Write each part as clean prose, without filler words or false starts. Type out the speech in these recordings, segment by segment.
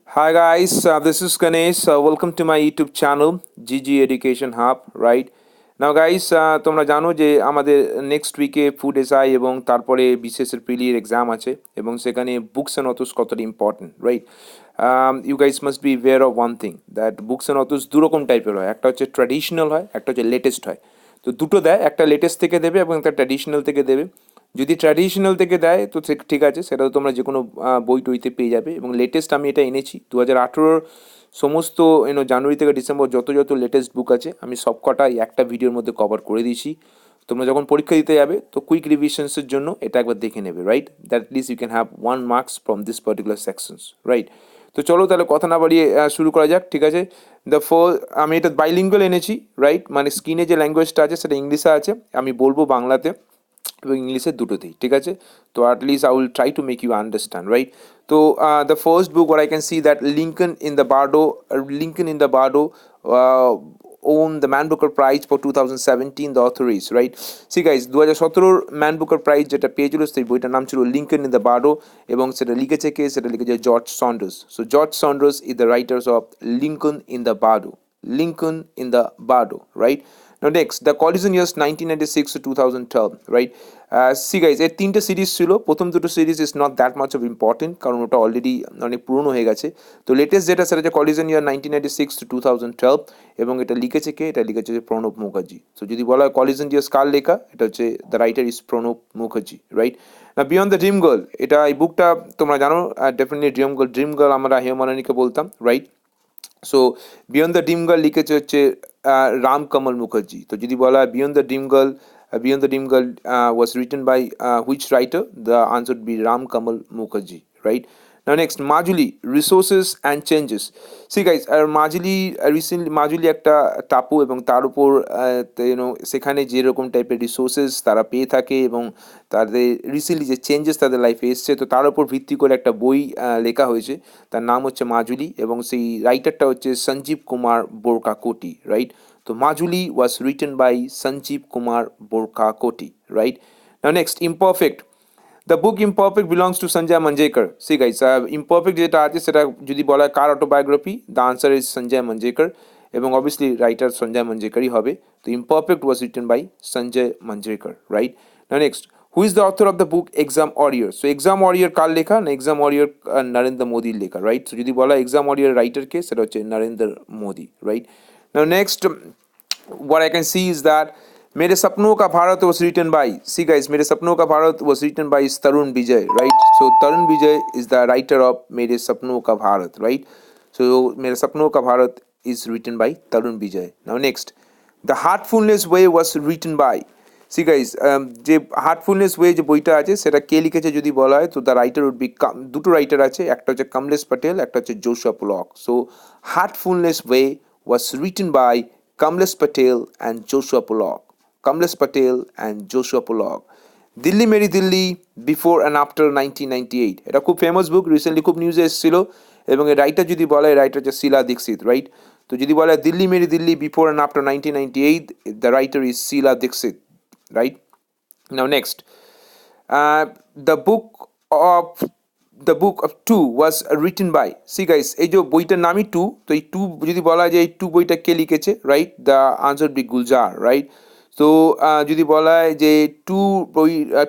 Hi guys, this is Ganesh. Welcome to my YouTube channel GG Education Hub. Right now, guys, তোমরা জানো যে আমাদের next উইকে food SI এবং তারপরে বিসিএসের প্রিলির এক্সাম আছে এবং সেখানে বুকস অ্যান্ড অথর্স কতটা important, right? You guys must be aware of one thing that books and authors দুরকম টাইপের হয়, একটা হচ্ছে ট্র্যাডিশনাল হয়, একটা হচ্ছে লেটেস্ট হয়। তো দুটো দেয়, একটা লেটেস্ট থেকে দেবে এবং একটা ট্র্যাডিশনাল থেকে দেবে। যদি ট্র্যাডিশনাল থেকে দেয় তো ঠিক আছে, সেটা তো তোমরা যে কোনো বই টইতে পেয়ে যাবে। এবং লেটেস্ট আমি এটা এনেছি 2018 সমস্ত জানুয়ারি থেকে ডিসেম্বর যত যত লেটেস্ট বুক আছে আমি সবকটাই একটা ভিডিওর মধ্যে কভার করে দিয়েছি। তোমরা যখন পরীক্ষা দিতে যাবে তো কুইক রিভিশনসের জন্য এটা একবার দেখে নেবে, right? That list you can have 1 marks from this particular sections, right? তো চলো তাহলে কথা না বাড়িয়ে শুরু করা যাক, ঠিক আছে? আমি এটা বাইলিঙ্গুয়াল এনেছি, রাইট? মানে স্ক্রিনে যে ল্যাঙ্গুয়েজটা আছে সেটা ইংলিশে আছে, আমি বলবো বাংলাতে এবং ইংলিশে দুটোতেই, ঠিক আছে? তো at least I will try to make you understand, right? তো the first book what I can see that Lincoln in the Bardo won the Man Booker Prize for 2017, the author is, right? See guys, 2017 man Booker prize যেটা পেয়েছিল সেই বইটার নাম ছিল Lincoln in the বার্ডো এবং সেটা লিখেছে কে? সেটা লিখেছে George Saunders. So George Saunders is the writers of Lincoln in the Bardo, Lincoln in the Bardo, right? Now next, the collision years 1996 to 2012, right? See guys, এর তিনটে সিরিজ ছিল। প্রথম দুটো series is not that much of important, কারণ ওটা already অনেক পুরনো হয়ে গেছে। তো লেটেস্ট যেটা সেটা হচ্ছে কলিজন ইয়ার 1996 to 2012 এবং এটা লিখেছে কে? এটা লিখেছে যে প্রণব মুখার্জি। তো যদি বলা হয় কলিজন ইয়ার্স কার লেখা, এটা হচ্ছে the writer is Pranab Mukherjee, right? না বিয়ন্ড দ্য ড্রিম গার্ল, এটা এই বুকটা তোমরা জানো ডেফিনেটলি। ড্রিম গার্ল আমরা হেমানিকে বলতাম, right? So beyond the dream girl লিখেছে হচ্ছে রাম কমল মুখার্জি। তো যদি বলা হয় beyond the dream girl was written by which writer, the answer would be Ram Kamal Mukherjee, right? Now next, Majuli resources and changes. See guys, আর মাজুলি একটা টাপু এবং তার উপর সেখানে যেরকম টাইপের রিসোর্সেস তারা পেয়ে থাকে এবং তাদের রিসেন্টলি যে চেঞ্জেস তাদের লাইফে এসছে, তো তার উপর ভিত্তি করে একটা বই লেখা হয়েছে, তার নাম হচ্ছে মাজুলি এবং সেই রাইটারটা হচ্ছে সঞ্জীব কুমার বোরকাকোটি, রাইট? তো Majuli was written by Sanjeev Kumar Borkakoti, right? Now next, imperfect. The book imperfect belongs to Sanjay Manjrekar. See guys, imperfect যেটা আছে সেটা যদি বলা হয় কার autobiography, the answer is Sanjay Manjrekar এবং অবভিয়াসলি রাইটার সঞ্জয় মঞ্জেকরই হবে। তো imperfect was written by Sanjay Manjrekar, right? Now next, who is the author of the book exam warrior? So exam warrior কার লেখা? না এক্সাম ওয়ারিয়র নরেন্দ্র মোদির লেখা, রাইট? সো যদি বলা হয় এক্সাম ওয়ারিয়র রাইটারকে, সেটা হচ্ছে Narendra Modi, right? Now next, what I can see is that मेरे सपनों का Bharat was written by, see guys, मेरे सपनों का Bharat was written by Tarun Vijay, right? So Tarun Vijay is the writer of मेरे सपनों का भारत, right? So मेरे सपनों का Bharat is written by Tarun Vijay. Now next, the Heartfulness Way was written by, C guys, যে হার্টফুলনেস ওয়ে যে বইটা আছে সেটা কে লিখেছে যদি বলা হয় তো দ্য রাইটার উড বি, দুটো রাইটার আছে, একটা হচ্ছে কমলেশ প্যাটেল, একটা হচ্ছে Joshua Pollock. So heartfulness way was written by Kamlesh Patel and Joshua Pollock, Kamlesh Patel and Joshua Pollock. Delhi Meri Delhi before and after 1998, এটা খুব ফেমাস বুক, রিসেন্টলি খুব নিউজে এসেছিল এবং এর রাইটার যদি বলা হয় রাইটার হচ্ছে শিলা দীক্ষিত, রাইট? তো যদি বলা হয় Delhi Meri Delhi before and after 1998, the writer is Sheila Dikshit, right? Now next, the book of two was written by, see guys, এই যে বইটার নামই টু, তো এই টু যদি বলা যায় এই টু বইটা কে লিখেছে, right? The answer be Gulzar, right? তো যদি বলা হয় যে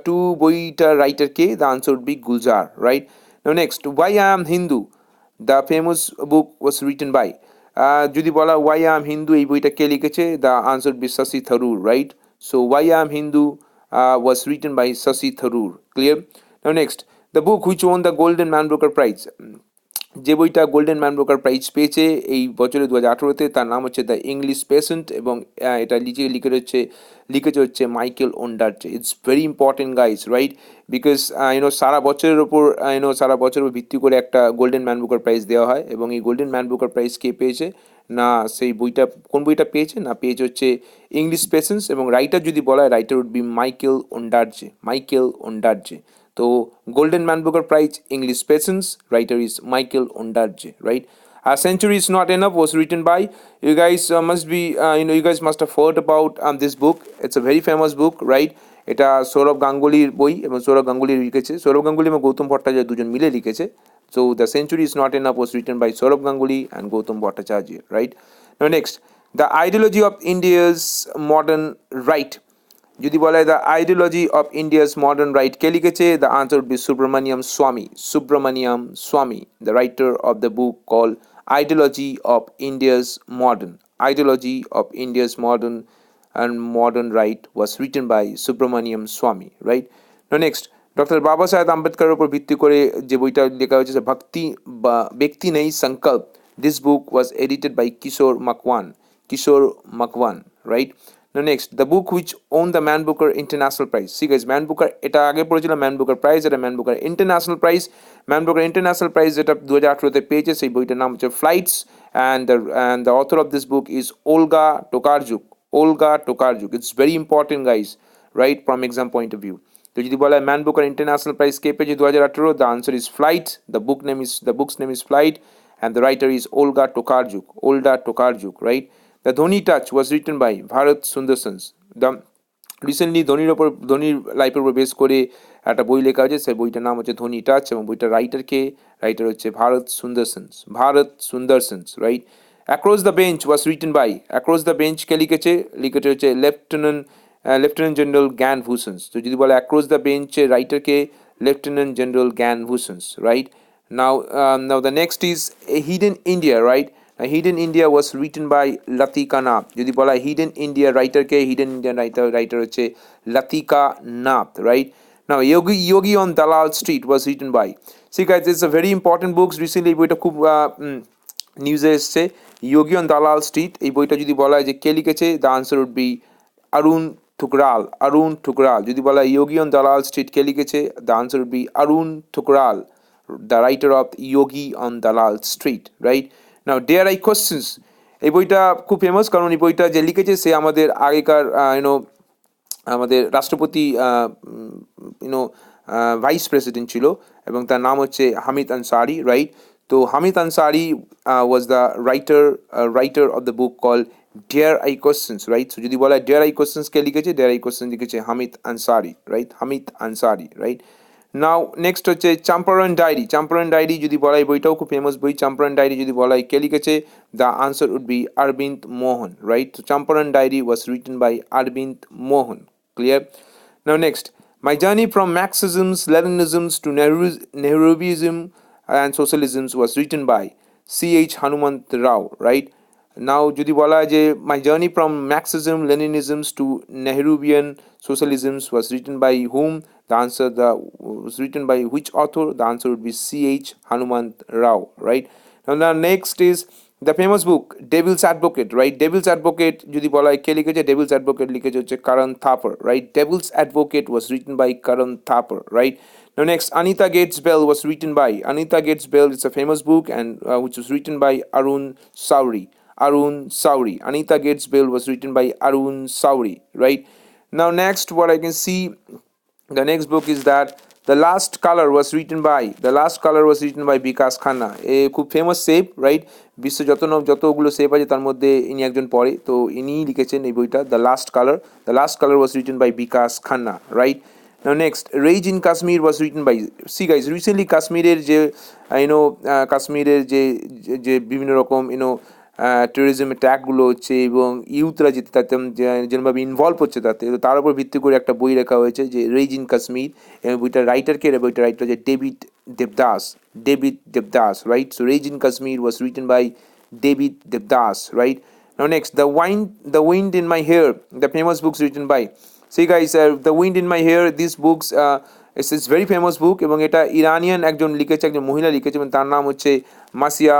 টু বইটার রাইটার কে, the answer be Gulzar, right? Now next, why I am Hindu, the famous book was written by, যদি বলা ওয়াই আই এম হিন্দু এই বইটা কে লিখেছে, the answer be Shashi Tharoor, right? So why I am Hindu was written by Shashi Tharoor. Clear? Now next, the book which won the Golden Man Booker Prize, যে বইটা golden man broker prize পেয়েছে এই বছরে 2018-তে, তার নাম হচ্ছে দ্য ইংলিশ পেশেন্ট এবং এটা লিখেছে হচ্ছে Michael Ondaatje. It's very important guys, right? Because সারা বছরের ওপর সারা বছরের উপর ভিত্তি করে একটা গোল্ডেন ম্যান বুকার প্রাইজ দেওয়া হয় এবং এই গোল্ডেন ম্যান বুকার প্রাইজ কে পেয়েছে? না সেই বইটা, কোন বইটা পেয়েছে? না পেয়েছে হচ্ছে ইংলিশ পেশেন্স এবং রাইটার যদি বলা হয় writer would be Michael Ondaatje. তো Golden Man Booker Prize English patience, writer is Michael Ondaatje, right? A Century is Not Enough was written by, you guys you guys must have heard about this book. It's a very famous book, right? এটা সৌরভ গাঙ্গুলির বই এবং সৌরভ গাঙ্গুলি লিখেছে, সৌরভ গাঙ্গুলি এবং গৌতম ভট্টাচার্য দুজন মিলে লিখেছে। So the Century is Not Enough was written by Saurabh Ganguly and Gautam Bhattacharya, right? Now next, the ideology of India's modern right. যদি বলা হয় the ideology of India's modern right কে লিখেছে, the answer would be Subramanian Swamy. Subramanian Swamy, the writer of the book call ideology of India's modern. Ideology of India's modern and modern right was written by Subramaniam Swamy, right? Now next, doctor বাবা সাহেব আম্বেদকরের উপর ভিত্তি করে যে বইটা লেখা হয়েছে ভক্তি বা ব্যক্তি নেই সংকল্প, this book was edited by Kishore Makwana. Kishore Makwana, right? Now next, the book which won the Man Booker International Prize. See guys, Man Booker এটা আগে পড়েছিল Man Booker Prize, এটা Man Booker International Prize। Man Booker International Prize যেটা 2018-তে পেয়েছে, সেই বইটার নাম হচ্ছে Flights, and the author of this book is Olga Tokarczuk। Olga Tokarczuk, it's very important guys, right, from exam point of view। তো যদি বলা হয় ম্যান বুকার ইন্টারন্যাশনাল প্রাইজ কে পেয়েছে 2018, the answer is Flight, the book's name is Flight, and the writer is Olga Tokarczuk। Olga Tokarczuk, right? The Dhoni Touch was written by Bharat Sundarsans। The recently ধোনির লাইফের উপর base করে একটা বই লেখা হয়েছে, সেই বইটার নাম হচ্ছে ধোনি টাচ, এবং বইটার রাইটার হচ্ছে Bharat Sundaresan. Bharat Sundaresan, right? Across the bench was written by, across the bench কে লিখেছে হচ্ছে লেফটেন্যান্ট জেনারেল জ্ঞান ভূষণস। তো যদি বলে অ্যাক্রস দ্য বেঞ্চের রাইটারকে, লেফটেন্যান্ট জেনারেল জ্ঞান ভূষণস, right? Now the next is a Hidden India, right? Hidden India was written by Latika Nath। যদি বলা হয় Hidden India রাইটারকে, Hidden India writer হচ্ছে Latika Nath, right? Now Yogi on Dalal Street was written by, see guys, it's a very important book। Recently এই বইটা খুব নিউজে এসছে, Yogi on Dalal Street। এই বইটা যদি বলা হয় যে কে লিখেছে, the answer would be Arun Thukral। Arun Thukral। যদি বলা হয় Yogi on Dalal Street কে লিখেছে, the answer would be Arun Thukral, the writer of Yogi on Dalal Street, right? Now Dare I Questions, এই বইটা খুব ফেমাস, কারণ এই বইটা যে লিখেছে সে আমাদের আগেকার আমাদের রাষ্ট্রপতি ভাইস প্রেসিডেন্ট ছিল, এবং তার নাম হচ্ছে হামিদ আনসারি, রাইট? তো Hamid Ansari was the writer of the book call Dare I Questions, right? So যদি বলা হয় Dare I Questions কে লিখেছে, Dare I Questions লিখেছে Hamid Ansari, right? Hamid Ansari, right? Now next হচ্ছে চাম্পারন ডায়েরি। চাম্পারন ডায়েরি যদি বলা হয়, বইটাও খুব ফেমাস বই। চাম্পারন ডায়েরি যদি বলা হয় কে লিখেছে, the answer would be Arvind Mohan, right? তো Champaran diary was written by Arvind Mohan, clear? Now next, my journey from Marxisms, Leninisms to Nehruvism and socialisms was written by C.H. Hanumant Rao, right? Now যদি বলা হয় যে my journey from Marxism, Leninisms to Nehruvian socialisms was written by whom? The answer was written by which author? The answer would be C.H. Hanumant Rao, right? Now the next is the famous book Devil's Advocate, right? Devil's Advocate যদি বলা হয় কে লিখেছে, Devil's Advocate লিখেছে হচ্ছে Karan Thapar, right? Devil's Advocate was written by Karan Thapar, right? Now next, Anita Gates Bell was written by Anita Gates Bell. It's a famous book, and which was written by Arun Sauri. Arun Sauri. Anita Gates Bell was written by Arun Sauri, right? Now next, what I can see, the next book is that The Last Color was written by Vikas Khanna, a খুব famous chef, right? বিশ্ব যতগুলো chef আছে তার মধ্যে ইনি একজন পড়ে, তো ইনি লিখেছেন এই বইটা The Last Color। The Last Color was written by Vikas Khanna, right? Now next, Rage in Kashmir was written by, see guys, recently কাশ্মীরের যে কাশ্মীরের যে বিভিন্ন রকম টেরোরিজম অ্যাটাকগুলো হচ্ছে এবং ইউথরা যেতে তাতে যেভাবে ইনভলভ হচ্ছে তাতে, তো তার উপর ভিত্তি করে একটা বই লেখা হয়েছে যে রেজ ইন কাশ্মীর, এবং বইটার রাইটারকে, বইটার রাইটার হচ্ছে David Devdas, right? So rage in Kashmir was written by David Devdas, right? Now next, the wind in my hair, the famous books written by, see guys, the wind in my hair, this books it's very famous book, এবং এটা Iranian একজন লিখেছে, একজন মহিলা লিখেছে, এবং তার নাম হচ্ছে মাসিয়া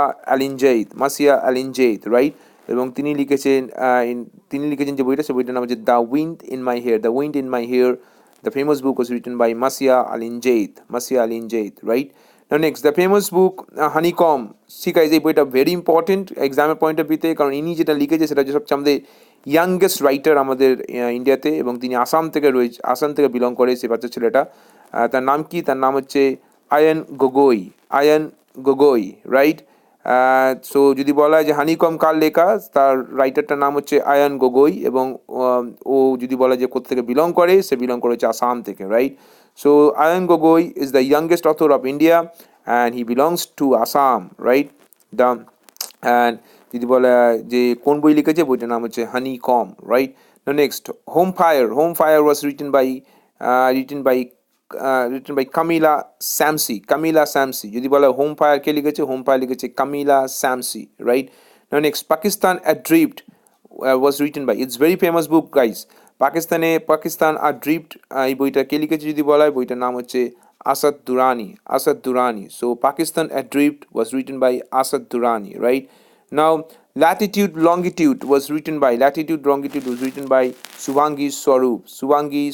আলিনজেইদ, রাইট? এবং তিনি লিখেছেন যে বইটা, সে বইটার নাম হচ্ছে the wind in my hair. The famous book was written by Masih Alinejad, right? Now next, the famous book honeycomb. ঠিক আছে, এই বইটা ভেরি ইম্পর্টেন্ট এক্সামের পয়েন্ট অফ ভিউতে, কারণ ইনি যেটা লিখেছে সেটা হচ্ছে সবচেয়ে আমাদের ইয়াংগেস্ট রাইটার আমাদের ইন্ডিয়াতে, এবং তিনি আসাম থেকে বিলং করে সে বাচ্চা ছেলেটা। তার নাম কি? তার নাম হচ্ছে আয়ন গগৈ, রাইট? সো যদি বলা হয় যে হানিকম কার লেখা, তার রাইটারটার নাম হচ্ছে আয়ন গগৈ, এবং ও যদি বলা যে কোথা থেকে বিলং করে, সে বিলং করেছে আসাম থেকে, right? So ion Gogoi is the youngest author of India, and he belongs to Assam, right? The and যদি বলা যে কোন বই লিখেছে বইটার নাম হচ্ছে honeycomb, right? Now next, home fire was written by Kamila Shamsie, Kamila Shamsie. যদি বলা হোম ফায়ার কে লিখেছে, হোম ফায়ার লিখেছে Kamila Shamsie, right? Now next, Pakistan adrift was written by, it's very famous book guys, Pakistan adrift, এই বইটা কে লিখেছে যদি বলা হয় বইটার নাম হচ্ছে Asad Durrani, Asad Durrani. So Pakistan adrift was written by Asad Durrani, right? Now latitude longitude was written by Subhangi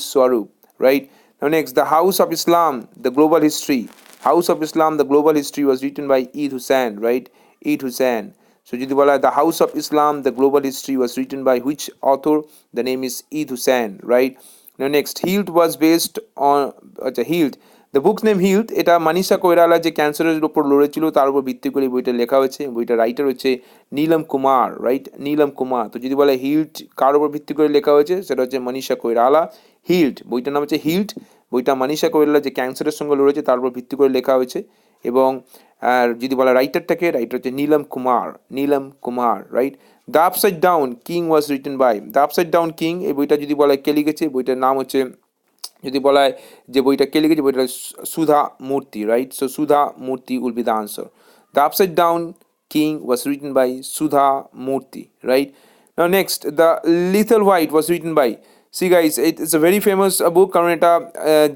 Swarup, right? Now next, the House of Islam, the global history, House of Islam, the global history was written by Eid Hussain, right? Eid Hussain. So যদি বলা হয় the House of Islam, the global history was written by which author? The name is Eid Hussain, right? Now next, Healed was based on, Healed, the books name healed, এটা মানিষা কৈরালা যে ক্যান্সারের উপর লড়েছিল তার উপর ভিত্তি করে বইটা লেখা হয়েছে। বইটা রাইটার হচ্ছে নীলম কুমার, রাইট? নীলম কুমার। তো যদি বলে হিল্ড কার উপর ভিত্তি করে লেখা হয়েছে, সেটা হচ্ছে মানিষা কৈরালা। হিল্ড, বইটার নাম হচ্ছে হিল্ড, বইটা মানিষা কৈরালা যে ক্যান্সারের সঙ্গে লড়েছে তার উপর ভিত্তি করে লেখা হয়েছে। এবং আর যদি বলা রাইটারটাকে, রাইটার হচ্ছে Neelam Kumar, Neelam Kumar, right? The upside down king was written by, the upside down king, এই বইটা যদি বলা কে লিখেছে, বইটার নাম হচ্ছে, যদি বলা হয় যে বইটা কে লিখেছে, বইটা সুধা Murthy, right? So Sudha Murthy will be the answer. The upside down king was written by Sudha Murthy, right? Now next, the little white was written by, see guys it's a very famous book, কারণ এটা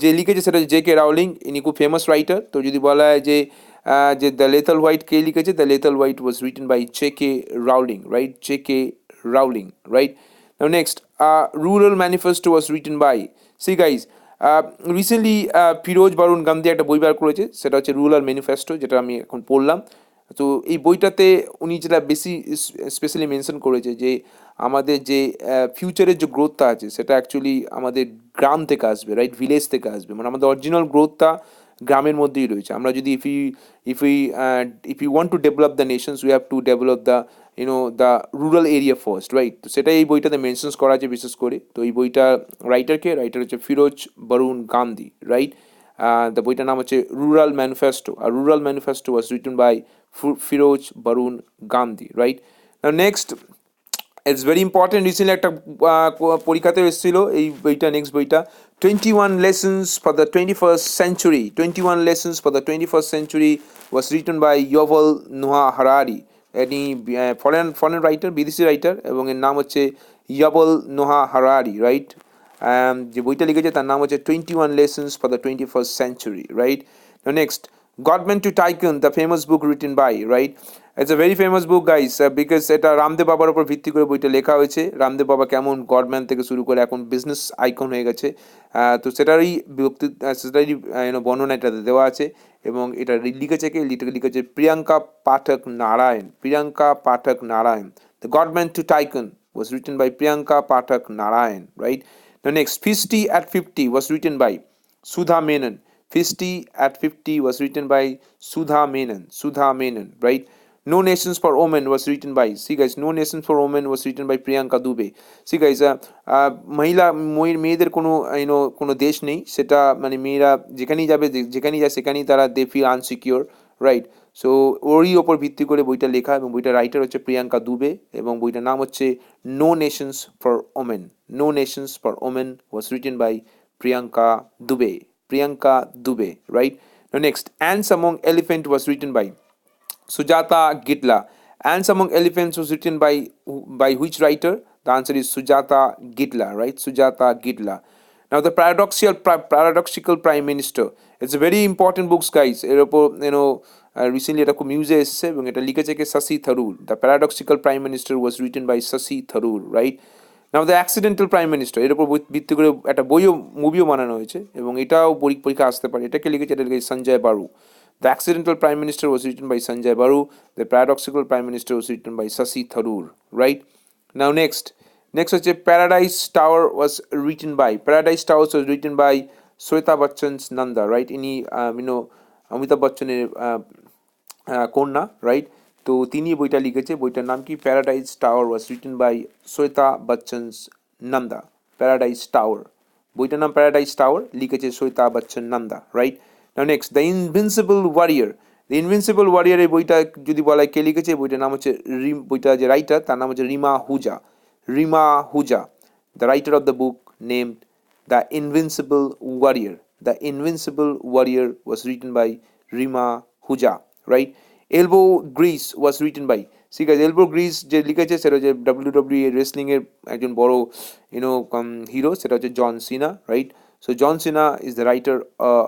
যে লিখেছে সেটা জে কে রাউলিং, ইনি খুব famous writer. তো যদি বলা হয় যে যে দ্য লিটল হোয়াইট কে লিখেছে, the little white was written by J K Rowling, right? J K Rowling, right? Now next, rural manifesto was written by, see guys recently Feroze Varun Gandhi একটা বই বার করেছে, সেটা হচ্ছে রুরাল ম্যানিফেস্টো, যেটা আমি এখন পড়লাম। তো এই বইটাতে উনি যেটা বেশি স্পেশালি মেনশন করেছে যে আমাদের যে ফিউচারের যে গ্রোথটা আছে সেটা অ্যাকচুয়ালি আমাদের গ্রাম থেকে আসবে, রাইট? ভিলেজ থেকে আসবে, মানে আমাদের অরিজিনাল গ্রোথটা গ্রামের মধ্যেই রয়েছে। আমরা যদি if you want to develop the nations, we have to develop the the rural area first, right? তো সেটাই এই বইটাতে মেনশনস করা আছে বিশেষ করে। তো এই বইটা রাইটার হচ্ছে ফিরোজ বারুন গান্ধী, রাইট? দ্য বইটার নাম হচ্ছে রুরাল ম্যানিফেস্টো, আর rural manifesto was written by Feroze Varun Gandhi, right? Next, it's very important, recently একটা পরীক্ষাতে এসেছিল এই বইটা, নেক্সট বইটা 21 lessons for the 21st century, 21 lessons for the 21st century was written by Yuval Noah Harari, any foreign writer, বিদেশি writer, এবং এর নাম হচ্ছে ইয়াবল নোহা হারারি, রাইট? যে বইটা লিখেছে তার নাম হচ্ছে 21 lessons for the 21st century, right? Next, Godman to Tycoon, the famous book written by, right? It's a very famous book guys, because এটা রামদেব বাবার উপর ভিত্তি করে বইটা লেখা হয়েছে। রামদেব বাবা কেমন গডম্যান থেকে শুরু করে এখন বিজনেস আইকন হয়ে গেছে, তো সেটারই বর্ণনা এটাতে দেওয়া আছে। এবং এটা লিখেছে প্রিয়াঙ্কা পাঠক নারায়ণ, প্রিয়াঙ্কা পাঠক Narayan. The Godman to Tycoon was written by Priyanka Pathak Narayan, right? The next, 50 at 50 was written by Sudha Menon. 50 at 50 was written by Sudha Menon, right? No Nations for Women was written by, see guys, No Nations for Women was written by Priyanka Dubey. See guys, মেয়েদের কোনো দেশ নেই, সেটা মানে মেয়েরা যেখানেই যায় সেখানেই তারা they feel unsecure, right? So ওরই ওপর ভিত্তি করে বইটা লেখা, এবং বইটার রাইটার হচ্ছে প্রিয়াঙ্কা দুবে, এবং বইটার নাম হচ্ছে no nations for women, no nations for women was written by Priyanka Dubey, Priyanka Dubey, right? Now next, Ants Among Elephants was written by Sujata Gitla. Ants Among Elephants was written by which writer? The answer is Sujata Gitla, right? Sujata Gitla. Now the paradoxical prime minister. It's a very important books, guys. এর উপর recently এটা খুব নিউজে এসেছে, এবং এটা লিখেছে কে Shashi Tharoor. The paradoxical prime minister was written by Shashi Tharoor, right? Now the accidental prime minister, এর উপর ভিত্তি করে একটা মুভিও বানানো হয়েছে, এবং এটাও পরীক্ষা আসতে পারে। এটাকে লিখেছে Sanjay Baru. The accidental prime minister was written by Sanjay Baru. The paradoxical prime minister was written by Shashi Tharoor, right? Now next হচ্ছে paradise tower was written by Shweta Bachchans Nanda, right? ইনি অমিতাভ বচ্চনের কন্যা, রাইট? তো তিনি বইটা লিখেছে, বইটার নাম কি? Paradise tower was written by Shweta Bachchans Nanda, paradise tower, বইটার নাম প্যারাডাইস টাওয়ার, লিখেছে Shweta Bachchan Nanda, right? Now next the invincible warrior. The invincible warrior এই বইটা যদি বলা হয় কে লিখেছে, বইটার নাম হচ্ছে বইটা যে রাইটার তার নাম হচ্ছে Rima Hooja. Rima Hooja, the writer of the book named the invincible warrior. The invincible warrior was written by Rima Hooja, right? Elbow grease was written by, ঠিক আছে, এলবো গ্রিস যে লিখেছে সেটা হচ্ছে WWE রেসলিংয়ের একজন বড় হিরো, সেটা হচ্ছে জন সিনা, right? So John Cena is the writer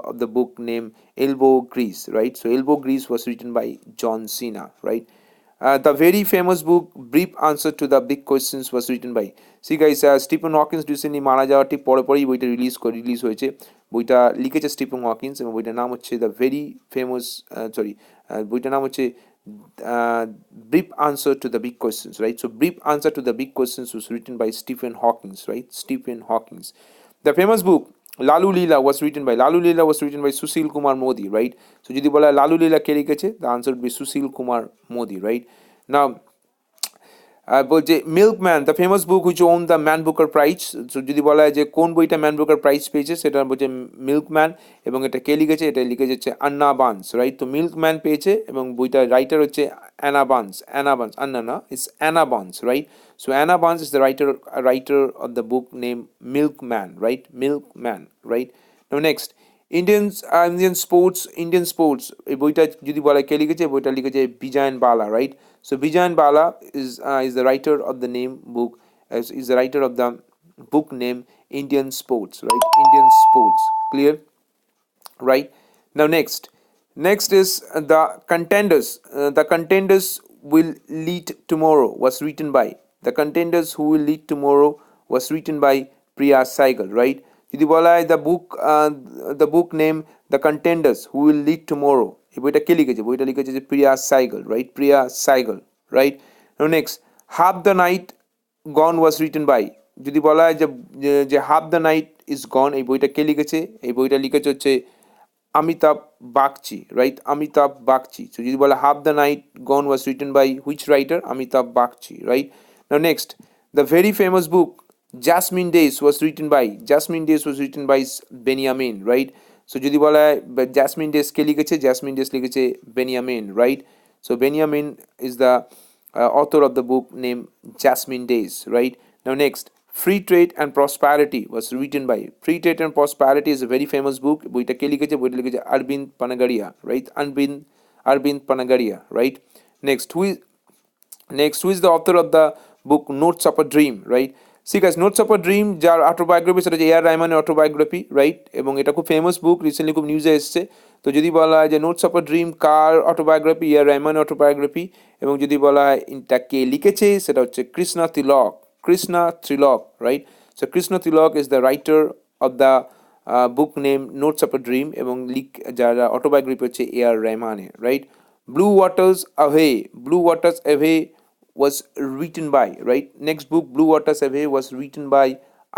of the book named Elbow Grease, right? So Elbow Grease was written by John Cena, right? The very famous book Brief Answer to the Big Questions was written by, see guys, Stephen Hawkins recently মারা যাওয়ার ঠিক পরে পরেই বইটা release হয়েছে। বইটা লিখেছে Stephen Hawkins এবং বইটার নাম হচ্ছে দ্য ভেরি ফেমাস বইটার নাম হচ্ছে Brief Answer to the Big Questions, right? So Brief Answer to the Big Questions was written by Stephen Hawking, right? Stephen Hawking. The famous book Lalu Leela was written by, Lalu Leela was written by Sushil Kumar Modi, right? So যদি বলা হয় লালু লীলা কে লিখেছে, the answer would be Sushil Kumar Modi, right? Now বলছে milkman, the famous book which won the man Booker prize. So যদি বলা হয় যে কোন বইটা ম্যান বুকার প্রাইজ পেয়েছে, সেটা বলছে মিল্কম্যান, এবং এটা কে লিখেছে, এটা লিখেছে হচ্ছে আন্না বান্স, রাইট? তো মিল্কম্যান পেয়েছে এবং বইটার রাইটার হচ্ছে Anna buns. Anna Burns, Anna না, it's Anna Burns, right? So Anna Burns is the writer of the book name milkman, right? Milkman, right? Next Indian sports এই বইটা যদি বলা হয় কে লিখেছে, বইটা লিখেছে বিজয়ন বালা, right? So Bijan Bala is the writer of the name book, is the writer of the book name Indian Sports, right? Indian Sports, clear, right? Now next is the contenders. The contenders will lead tomorrow was written by, the contenders who will lead tomorrow was written by Priya Saigal, right? যদি বলা হয় the book name the contenders who will lead tomorrow, এই বইটা কে লিখেছে, বইটা লিখেছে যে Priya Saigal, right? Priya Saigal, right? Next half the night gone was written by, যদি বলা হয় যে half the night is gone, এই বইটা কে লিখেছে, এই বইটা লিখেছে হচ্ছে অমিতাভ বাগচি, রাইট? অমিতাভ বাগচি। সো যদি বলা half the night gone was written by which writer, Amitabh Bagchi, right? Now next the very famous book Jasmine Days was written by, Jasmine Days was written by Benjamin, right? So যদি বলা হয় Jasmine Days কে লিখেছে, Jasmine Days লিখেছে Benjamin, right? So Benjamin is the author of the book named Jasmine Days, right? Now next Free Trade and Prosperity was written by, Free Trade and Prosperity is a very famous book, বইটা কে লিখেছে, বইটা লিখেছে Arvind Panagaria, right? Arvind Panagaria, right? Next who is the author of the book Notes of a Dream, right? ঠিক আছে, notes of a dream যার autobiography সেটা হচ্ছে এআর রহমানের অটোবায়োগ্রাফি, রাইট? এবং এটা খুব ফেমাস বুক, রিসেন্টলি খুব নিউজে এসছে। তো যদি বলা হয় যে নোটস অফ আ ড্রিম কার অটোবায়োগ্রাফি, এআর রহমানের অটোবায়োগ্রাফি, এবং যদি বলা হয় এটা কে লিখেছে, সেটা হচ্ছে Krishna Tilak, Krishna Tilak, right? So Krishna Tilak is the writer of the book name notes of a dream, এবং যারা অটোবায়োগ্রাফি হচ্ছে এআর রহমানের, right? Blue waters ave was written by, right? Next book Blue Water Survey was written by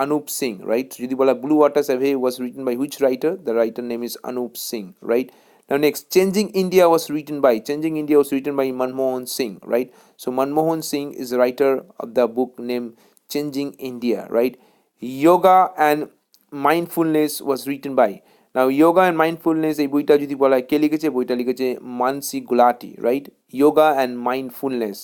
Anup Singh, right? যদি বলা Blue Water Survey was written by which writer? The writer name is Anup Singh, right? Now next Changing India was written by, Changing India was written by Manmohan Singh, right? So Manmohan Singh is the writer of the book named Changing India, right? Yoga and Mindfulness was written by, now Yoga and Mindfulness এই বইটা যদি বলা কে লিখেছে, বইটা লিখেছে মানসি Gulati, right? Yoga and Mindfulness,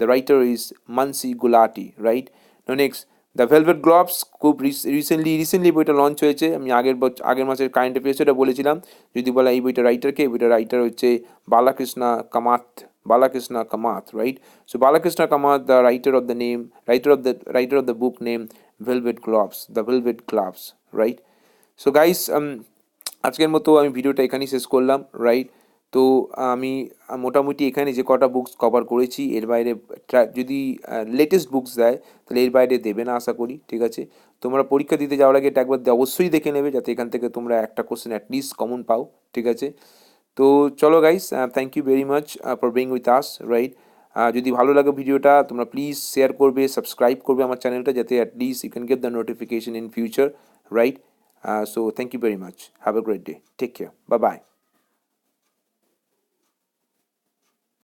the writer is Mansi Gulati, right? Now next The Velvet Gloves খুব recently বইটা লঞ্চ হয়েছে, আমি আগের মাসের কারেন্ট অ্যাফেয়ার্সে বলেছিলাম। যদি বলা এই বইটা রাইটারকে, এই বইটার রাইটার হচ্ছে Balakrishna Kamath, right? So Balakrishna Kamath the writer of the book name velvet gloves, right? So guys আজকের মতো আমি ভিডিওটা এখানেই শেষ করলাম, রাইট? তো আমি মোটামুটি এখানে যে কটা বুকস কভার করেছি, এর বাইরে যদি লেটেস্ট বুকস দেয় তাহলে এর বাইরে দেবে না আশা করি, ঠিক আছে? তোমরা পরীক্ষা দিতে যাওয়ার আগে এটা একবার অবশ্যই দেখে নেবে, যাতে এখান থেকে তোমরা একটা কোশ্চেন অ্যাটলিস্ট কমন পাও, ঠিক আছে? তো চলো guys, thank you very much for being with us, right? যদি ভালো লাগে ভিডিওটা তোমরা প্লিজ শেয়ার করবে, সাবস্ক্রাইব করবে আমার চ্যানেলটা, যাতে at least you can get the notification in future, right? So thank you very much, have a great day, take care, bye by.